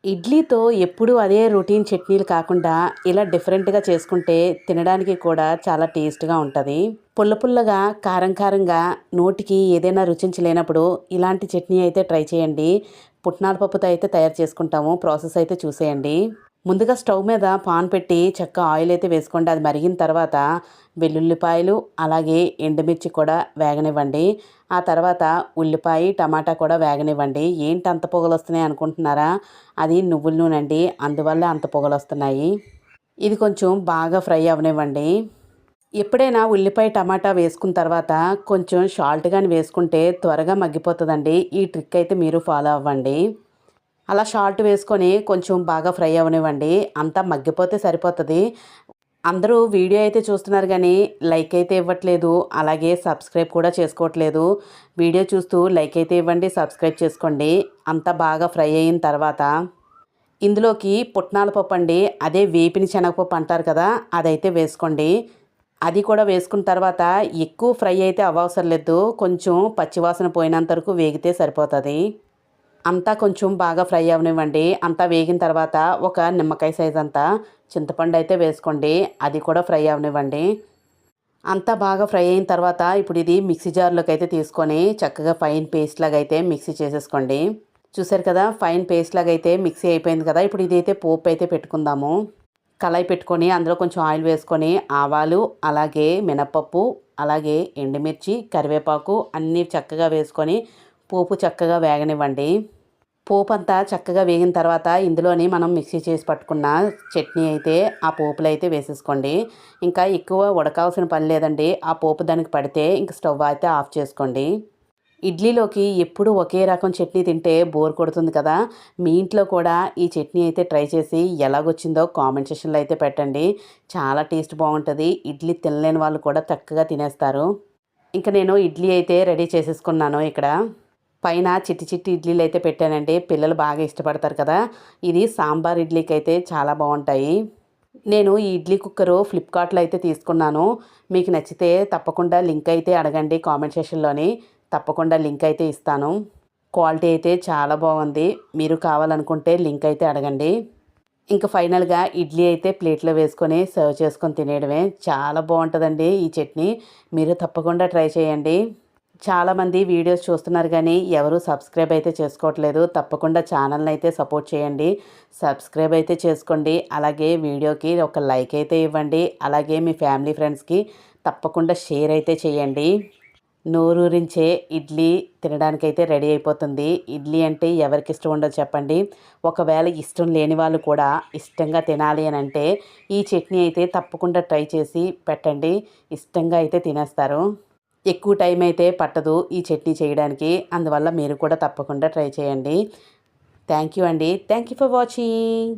ఇడ్లీతో ఎప్పుడూ అదే రొటీన్ చట్నీలు కాకుండా ఇలా డిఫరెంట్‌గా చేసుకుంటే తినడానికి కూడా చాలా టేస్ట్‌గా ఉంటది. పుల్ల పుల్లగా, కారం కారంగా నోటికి ఏదైనా రుచించలేనప్పుడు ఇలాంటి చట్నీ అయితే ట్రై చేయండి. పుట్నాల పప్పుతో అయితే తయారు చేసుకుంటాము. ప్రాసెస్ అయితే చూసేయండి. ముందుగా స్టవ్ మీద పాన్ పెట్టి చక్కగా ఆయిల్ అయితే వేసుకోండి. అది మరిగిన తర్వాత వెల్లుల్లిపాయలు అలాగే ఎండుమిర్చి కూడా వేగనివ్వండి. ఆ తర్వాత ఉల్లిపాయ, టమాటా కూడా వేగనివ్వండి. ఏంటి అంత పొగలొస్తున్నాయి అనుకుంటున్నారా? అది నువ్వుల నూనె అండి. అందువల్ల అంత పొగలొస్తున్నాయి. ఇది కొంచెం బాగా ఫ్రై అవ్వనివ్వండి. ఎప్పుడైనా ఉల్లిపాయ, టమాటా వేసుకున్న తర్వాత కొంచెం సాల్ట్ గాని వేసుకుంటే త్వరగా మగ్గిపోతదండి. ఈ ట్రిక్ అయితే మీరు ఫాలో అవ్వండి. అలా సాల్ట్ వేసుకొని కొంచెం బాగా ఫ్రై అవ్వనివ్వండి. అంతా మగ్గిపోతే సరిపోతది. అందరూ వీడియో అయితే చూస్తున్నారు గానీ, లైక్ అయితే ఇవ్వట్లేదు. అలాగే సబ్స్క్రైబ్ కూడా చేసుకోవట్లేదు. వీడియో చూస్తూ లైక్ అయితే ఇవ్వండి, సబ్స్క్రైబ్ చేసుకోండి. అంతా బాగా ఫ్రై అయిన తర్వాత ఇందులోకి పుట్నాల పప్పు అండి. అదే వేపిన శనగపప్పు అంటారు కదా! అదైతే వేసుకోండి. అది కూడా వేసుకున్న తర్వాత ఎక్కువ ఫ్రై అయితే అవ్వవసరం లేదు. కొంచెం పచ్చివాసన పోయినంత వరకు వేగితే సరిపోతది. అంతా కొంచెం బాగా ఫ్రై అవ్వనివ్వండి. అంతా వేగిన తర్వాత ఒక నిమ్మకాయ సైజ్ అంతా చింతపండు అయితే వేసుకోండి. అది కూడా ఫ్రై అవ్వనివ్వండి. అంతా బాగా ఫ్రై అయిన తర్వాత ఇప్పుడు ఇది మిక్సీ జార్లోకి అయితే తీసుకొని చక్కగా ఫైన్ పేస్ట్ లాగా అయితే మిక్సీ చేసేసుకోండి. చూసారు కదా! ఫైన్ పేస్ట్ లాగా అయితే మిక్సీ అయిపోయింది కదా! ఇప్పుడు ఇదైతే పోపు అయితే పెట్టుకుందాము. కళాయి పెట్టుకొని అందులో కొంచెం ఆయిల్ వేసుకొని ఆవాలు, అలాగే మినపప్పు, అలాగే ఎండుమిర్చి, కరివేపాకు అన్నీ చక్కగా వేసుకొని పోపు చక్కగా వేగనివ్వండి. పోపంతా చక్కగా వేగిన తర్వాత ఇందులోని మనం మిక్సీ చేసి పట్టుకున్న చట్నీ అయితే ఆ పోపులో అయితే వేసేసుకోండి. ఇంకా ఎక్కువ ఉడకాల్సిన పని లేదండి. ఆ పోపు దానికి పడితే ఇంక స్టవ్ అయితే ఆఫ్ చేసుకోండి. ఇడ్లీలోకి ఎప్పుడు ఒకే రకం చట్నీ తింటే బోర్ కొడుతుంది కదా! మీ ఇంట్లో కూడా ఈ చట్నీ అయితే ట్రై చేసి ఎలాగొచ్చిందో కామెంట్ సెక్షన్‌లో అయితే పెట్టండి. చాలా టేస్ట్ బావుంటది. ఇడ్లీ తినలేని వాళ్ళు కూడా చక్కగా తినేస్తారు. ఇంక నేను ఇడ్లీ అయితే రెడీ చేసేసుకున్నాను ఇక్కడ. పైన చిట్టి చిట్టి ఇడ్లీలు అయితే పెట్టానండి. పిల్లలు బాగా ఇష్టపడతారు కదా! ఇది సాంబార్ ఇడ్లీకైతే చాలా బావుంటాయి. నేను ఈ ఇడ్లీ కుక్కరు ఫ్లిప్‌కార్ట్‌లో అయితే తీసుకున్నాను. మీకు నచ్చితే తప్పకుండా లింక్ అయితే అడగండి కామెంట్ సెక్షన్‌లోని. తప్పకుండా లింక్ అయితే ఇస్తాను. క్వాలిటీ అయితే చాలా బాగుంది. మీరు కావాలనుకుంటే లింక్ అయితే అడగండి. ఇంక ఫైనల్‌గా ఇడ్లీ అయితే ప్లేట్‌లో వేసుకొని సర్వ్ చేసుకొని తినేయడమే. చాలా బావుంటదండి ఈ చట్నీ. మీరు తప్పకుండా ట్రై చేయండి. చాలామంది వీడియోస్ చూస్తున్నారు కానీ ఎవరు సబ్స్క్రైబ్ అయితే చేసుకోవట్లేదు. తప్పకుండా ఛానల్‌ని అయితే సపోర్ట్ చేయండి. సబ్స్క్రైబ్ అయితే చేసుకోండి. అలాగే వీడియోకి ఒక లైక్ అయితే ఇవ్వండి. అలాగే మీ ఫ్యామిలీ ఫ్రెండ్స్‌కి తప్పకుండా షేర్ అయితే చేయండి. నోరూరించే ఇడ్లీ తినడానికైతే రెడీ అయిపోతుంది. ఇడ్లీ అంటే ఎవరికి ఇష్టం ఉండదు చెప్పండి. ఒకవేళ ఇష్టం లేని వాళ్ళు కూడా ఇష్టంగా తినాలి అని అంటే ఈ చట్నీ అయితే తప్పకుండా ట్రై చేసి పెట్టండి. ఇష్టంగా అయితే తినేస్తారు. ఎక్కువ టైం అయితే పట్టదు ఈ చట్నీ చేయడానికి. అందువల్ల మీరు కూడా తప్పకుండా ట్రై చేయండి. థ్యాంక్ యూ అండి. Thank you for watching.